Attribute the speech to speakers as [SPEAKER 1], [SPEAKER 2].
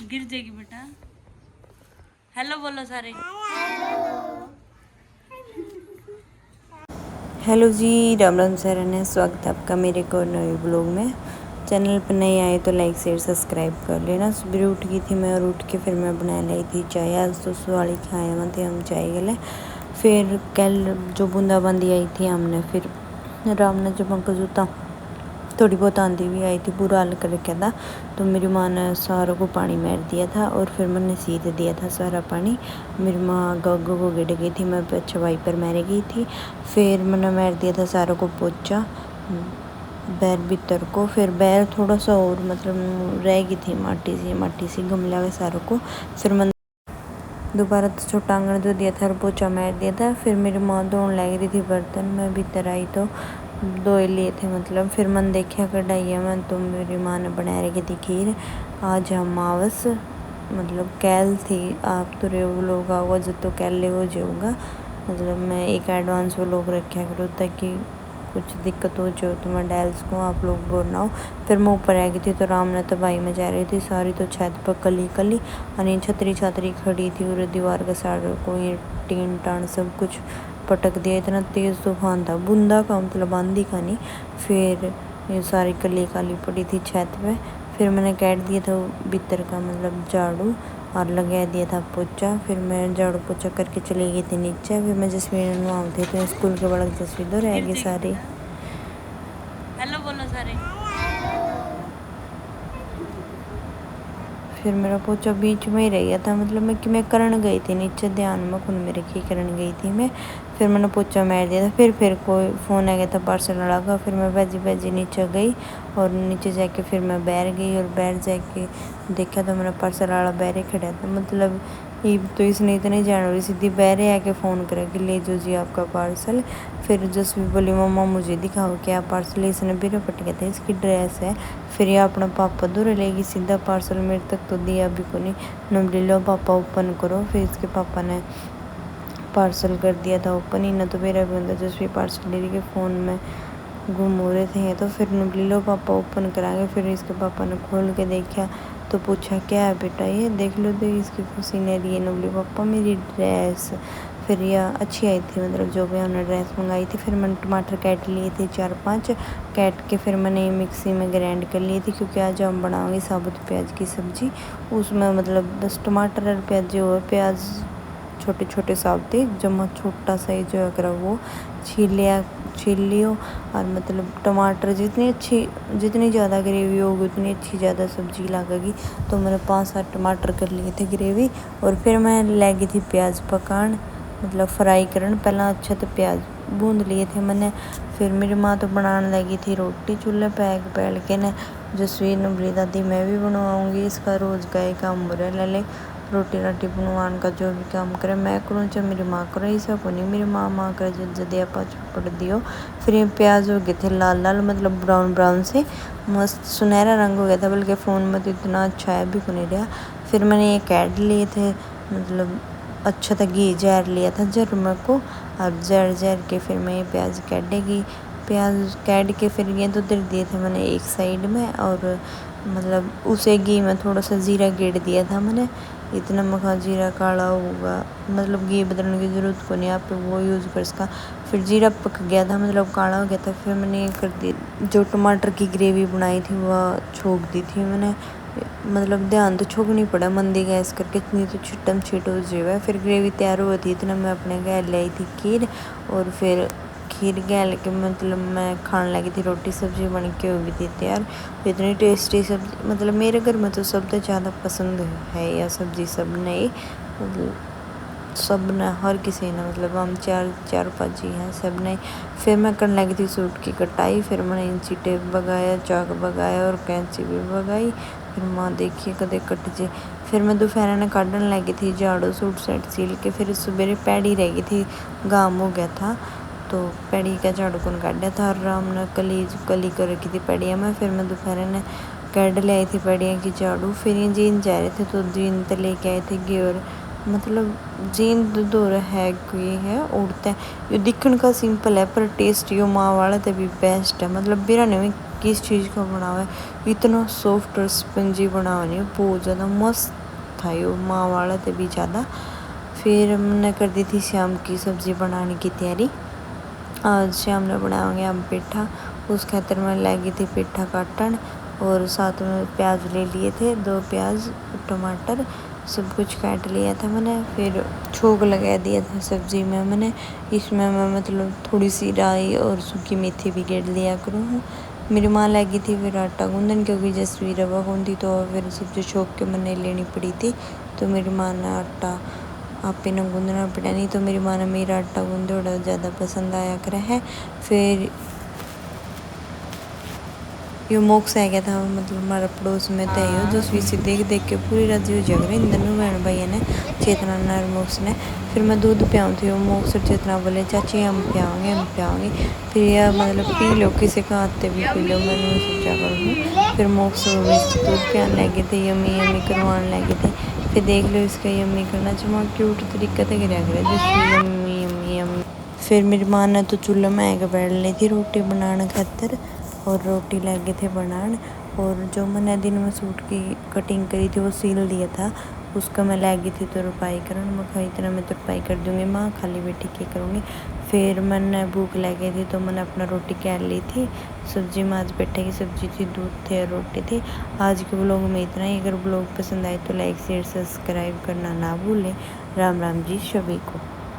[SPEAKER 1] गिर जाएगी बेटा। हेलो बोलो सारे।
[SPEAKER 2] हेलो जी, राम राम सरन है। स्वागत है आपका मेरे को नए ब्लॉग में। चैनल पर नए आए तो लाइक शेयर सब्सक्राइब कर लेना। सुबह उठ गई थी मैं और उठ के फिर मैं बना लाई थी चाय। आज तो सुवाली खाया हुआ थे हम चाय गले। फिर कल जो बूंदाबांदी आई थी हमने, फिर राम ने जब हमको जूता थोड़ी बहुत आंधी भी आई थी, बुरा हाल कर रखा था। तो मेरी माँ ने सारों को पानी मार दिया था और फिर मैंने सीध दिया था सारा पानी। मेरी माँ गग्गो को गिर गई थी, मैं अच्छा वाइपर मार गई थी। फिर मैंने मार दिया था सारों को पोचा बैर भीतर को। फिर बैर थोड़ा सा और मतलब रह गई थी माटी सी गमला के सारों को। फिर मैंने दोबारा तो छोटा आंगन धो दिया था और पोचा मार दिया था। फिर मेरी माँ धोने लग रही थी बर्तन, मैं भीतर आई तो दो ही लिए थे मतलब। फिर मन देखा कढ़ाइया में तो मेरी माँ ने बना रखी थी खीर। आज अमावस मतलब कैल थी। आप तो रे लोग आओगा जो तो कैले हो जाऊँगा मतलब मैं एक एडवांस वो लोग रखा करूँ ताकि कुछ दिक्कत हो जो तो मैं डायल्स को आप लोग बोल ना हो। फिर मैं ऊपर आ गई थी तो राम ने तबाही में जा रही थी सारी तो छत पर कली और छतरी खड़ी थी और दीवार के सारे को ये टीन टान सब कुछ पटक दिया। इतना तेज़ तूफान था, बूंदा का मतलब आंधी का नहीं। फिर ये सारी कली काली पड़ी थी छत पे। फिर मैंने काट दिया था भीतर का मतलब झाड़ू और लगा दिया था पोचा। फिर मैं झाड़ू पोछा करके चली गई थी नीचे। फिर मैं जसवीर वहाँ थे तो स्कूल के बड़ा जसवीर तो रह
[SPEAKER 1] गिर
[SPEAKER 2] गई
[SPEAKER 1] जाएगी
[SPEAKER 2] सारी।
[SPEAKER 1] बेटा। हेलो बोलो सारे।
[SPEAKER 2] फिर मेरा पोचा बीच में ही रह गया था मतलब मैं करन गई थी नीचे, ध्यान में खुद मेरे की करन गई थी मैं। फिर मैंने पोचा मार दिया था। फिर कोई फ़ोन आ गया था पार्सल वाला का। फिर मैं भाजी नीचे गई और नीचे जाके फिर मैं बैर गई और बैर जाके देखा तो मेरा पार्सल वाला बैरे खड़ा था मतलब ये तो इसने इतने जान रही सीधी बैरे आके फ़ोन करा कि ले जो जी आपका पार्सल। फिर जसवी बोली मम्मा मुझे दिखाओ क्या पार्सल है। इसने बिरे पट गया था, इसकी ड्रेस है। फिर ये अपना पापा दूर लेगी सीधा पार्सल मेरे तक तो दिया भी को नहीं। नंबर लो पापा ओपन करो। फिर इसके पापा ने पार्सल कर दिया था ओपन ही ना तो मेरा भी अंदर जसवी पार्सल ले रही के फ़ोन में गुम हो रहे थे तो फिर नबली लो पापा ओपन कराएंगे। फिर इसके पापा ने खोल के देखा तो पूछा क्या है बेटा ये देख लो तो इसकी खुशी ने लिए नबली पापा मेरी ड्रेस। फिर यह अच्छी आई थी मतलब जो भी हमने ड्रेस मंगाई थी। फिर मैंने टमाटर काट लिए थे 4-5 काट के फिर मैंने मिक्सी में ग्राइंड कर लिए थे क्योंकि आज हम बनाएंगे साबुत प्याज की सब्ज़ी। उसमें मतलब बस टमाटर और प्याज और प्याज छोटे छोटे साबुते जमा छोटा साइज जो अगर वो छील लियो। और मतलब टमाटर जितनी ज़्यादा ग्रेवी होगी उतनी अच्छी ज़्यादा सब्जी लगेगी। तो मैंने 5-7 टमाटर कर लिए थे ग्रेवी और फिर मैं लगी थी प्याज पकान मतलब फ्राई करन। पहला अच्छा तो प्याज भून लिए थे मैंने। फिर मेरी माँ तो बनाने लगी थी रोटी चूल्हे पे आग बैठ के ने। जसवीर ने बोली दादी मैं भी बनवाऊँगी, इसका रोज़ का ही काम हो रहा है ले रोटी राटी बनवाने का जो भी काम करे मैं करूँ चाहे मेरी माँ करे ऐसा को नहीं। मेरी माँ करे जदे आप पड़ दियो। फिर ये प्याज हो गए थे लाल मतलब ब्राउन से मस्त सुनहरा रंग हो गया था, बल्कि फ़ोन में तो इतना अच्छा है भी को नहीं रहा। फिर मैंने ये कैड लिए थे मतलब अच्छा था घी जार लिया था जर मेरे को और जर के फिर मैं ये प्याज काटेगी। प्याज काट के फिर ये तो दर दिए थे मैंने एक साइड में और मतलब उसे घी में थोड़ा सा ज़ीरा गेड़ दिया था मैंने। इतना मखा जीरा काला होगा मतलब घी बदलने की ज़रूरत को नहीं, आप वो यूज़ कर सका। फिर जीरा पक गया था मतलब काला हो गया था। फिर मैंने ये कर दी जो टमाटर की ग्रेवी बनाई थी वह छोक दी थी मैंने मतलब ध्यान तो छोकनी पड़ा मंदी गैस करके इतनी तो छिटम छिट हो जाए। फिर ग्रेवी तैयार हुई थी इतना मैं अपने घर लाई थी खीर और फिर खीर गैल के मतलब मैं खाने लगी थी रोटी सब्ज़ी बन के हो गई थी तैयार। इतनी टेस्टी सब्ज़ी मतलब मेरे घर में तो सबसे ज़्यादा पसंद है यह सब्ज़ी सब ने मतलब सब ने हर किसी ने मतलब हम चार पाँच ही हैं सब ने। फिर मैं करने लगी थी सूट की कटाई। फिर मैंने इंची टेप बगाया चाक बगाया और कैंची भी बगाई। फिर माँ देखिए कदे कट जे। फिर मैं दोपहर ने काटने लगी थी झाड़ू सूट सेट सिल के। फिर सवेरे पैड़ी रह गई थी गाम हो गया था तो पैड़ी का झाड़ू कौन काटा था और राम ने कली कर रखी थी पैड़िया में। फिर मैं दोपहर ने काट ले आई थी पैड़िया की झाड़ू। फिर ये जीन जा रहे थे तो जीन तो लेके आए थे घेर मतलब जीन दूर है कोई है उड़ते हैं ये दिखने का सिंपल है पर टेस्ट यो माँ वाला तो भी बेस्ट है मतलब बिरा ने किस चीज़ का बना हुआ है, इतना सॉफ्ट और स्पंजी बना हुआ नहीं, बहुत ज़्यादा मस्त था ये, माँ वाला तो भी ज़्यादा। फिर मैंने कर दी थी शाम की सब्ज़ी बनाने की तैयारी। आज शाम ने बनाएंगे हम पेठा, उस खातर मैं लगी थी पेठा काटन, और साथ में प्याज ले लिए थे, 2 प्याज टमाटर सब कुछ काट लिया था मैंने। फिर छोंक लगा दिया था सब्ज़ी में मैंने। इसमें मैं मतलब थोड़ी सी राई और सूखी मेथी भी गेड़ लिया करूँ। मेरी माँ लगी थी फिर आटा गूंदन, क्योंकि जैसे रवा गूंदी तो फिर सब्ज़ी छोंक के मैंने लेनी पड़ी थी, तो मेरी माँ ने आटा आप ही ने गूंदना पड़ा, नहीं तो मेरी माँ ने मेरा आटा गूंदे बड़ा ज़्यादा पसंद आया करा है। फिर यो मोक्स आ गया था, मतलब हमारा पड़ोस में तो है जो स्वीसी देख देख के पूरी रात हो जग रही, इन दोनों बहन भाई ने, चेतना ने और मोक्स ने। फिर मैं दूध पियाऊँ थी, वो मोक्स और चेतना बोले चाची हम पियाओगे। फिर यह मतलब पी लो, किसी का आते भी पी लो, मैंने सोचा करूँ। फिर मोक्स दूध पियाने लगे थे, यम्मी करवाने लगे थे। फिर देख लो इसका यम्मी करना चमा क्यूट तरीका से गिरा करे जैसे यम्मी। फिर मेरी माँ ने तो चूल्हे में आके बैठ ली थी रोटी बनाने खातर, और रोटी लगे थे बनाने। और जो मैंने दिन में सूट की कटिंग करी थी वो सील दिया था, उसका मैं लगी थी तो रुपाई करने। मैं कहा इतना मैं तो रुपाई कर दूँगी माँ, खाली बेटी क्या करूँगी। फिर मैंने भूख लगी थी तो मैंने अपना रोटी कर ली थी। सब्जी में आज पेठे की सब्जी थी, दूध थे और रोटी थी। आज के ब्लॉग में इतना ही। अगर ब्लॉग पसंद आए तो लाइक शेयर सब्सक्राइब करना ना भूलें। राम राम जी सभी को।